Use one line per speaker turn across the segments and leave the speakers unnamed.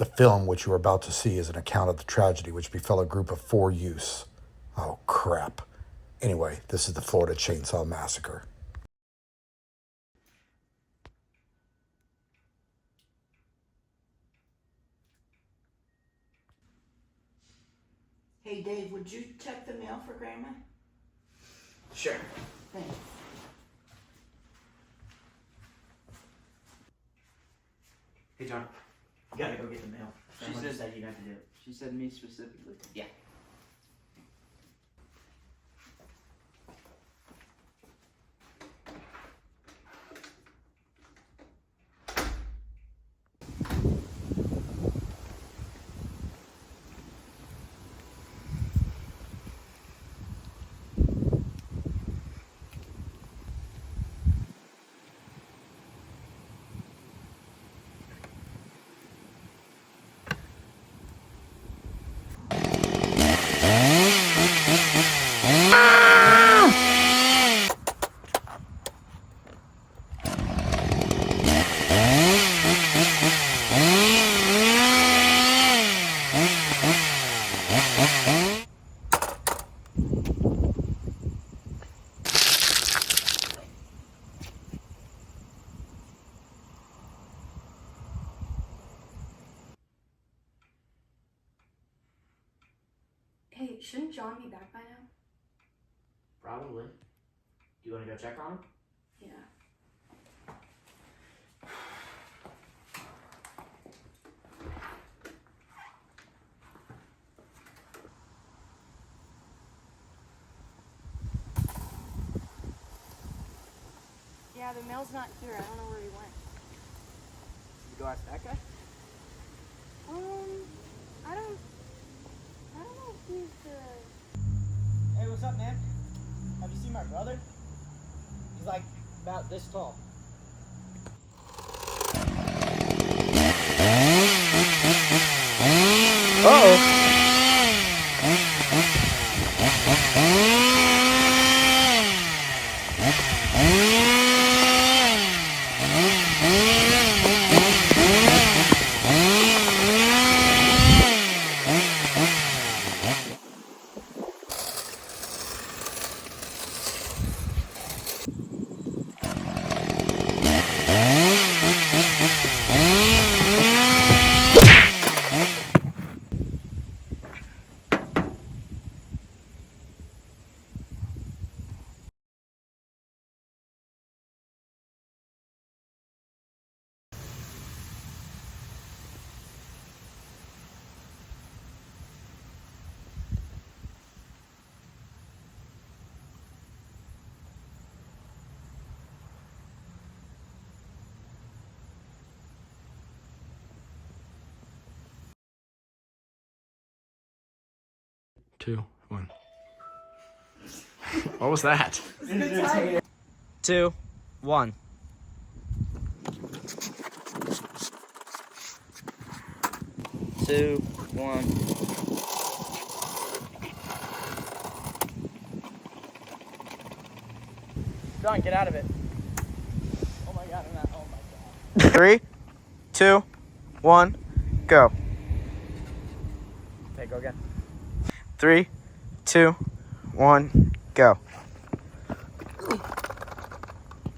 The film which you are about to see is an account of the tragedy which befell a group of 4 youths. Oh, crap. Anyway, this is the Florida Chainsaw Massacre.
Hey Dave, would you check the mail for Grandma?
Sure.
Thanks.
Hey John, you gotta go get the mail.
She
Someone
said
you have to do it.
She said me specifically.
Yeah.
Hey, shouldn't John be back by now?
Probably. Do you wanna go check on him?
Yeah. Yeah, the mail's not here. I don't know where he went.
You go ask that guy?
I don't know if he's
Hey, what's up, man? Have you seen my brother? He's like about this tall.
Two, one. What was that?
2, 1. Two, one. John, get out of it. Oh my god, I'm not. Oh my god. 3, 2, 1, go. Okay, go again. 3, 2, 1, go.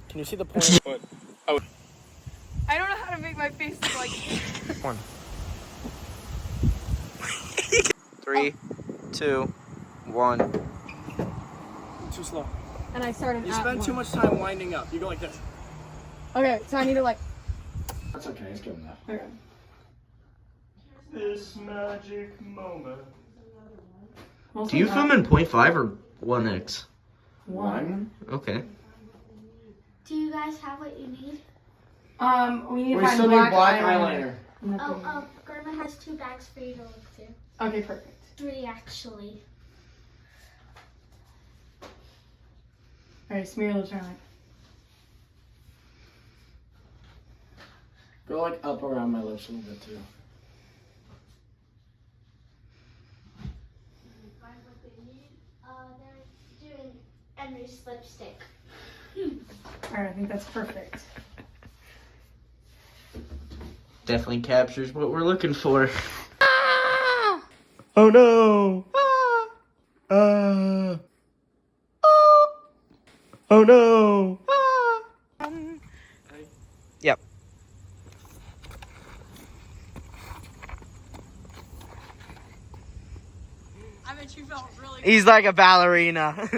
Can you see the point?
I don't know how to make my face look like
1. 3, 2, 1. Too slow.
And I started
You
at
spend too
one.
much time winding up. You go like this.
Okay, so I need to like
That's okay, it's good enough.
okay.
This magic moment.
Do you film in 0.5 or 1x?
One.
Okay.
Do you guys have what you need?
We need to
We
find
still need black
eyeliner.
Oh, Grandma has 2 bags for you to look through.
Okay, perfect.
3 actually.
Alright, smear your lips around.
Go like up around my lips a little bit too.
Find what they need. They're doing Henry's lipstick.
Alright, I think that's perfect.
Definitely captures what we're looking for.
Oh no! Oh no! Yep.
I bet you felt really
He's like a ballerina.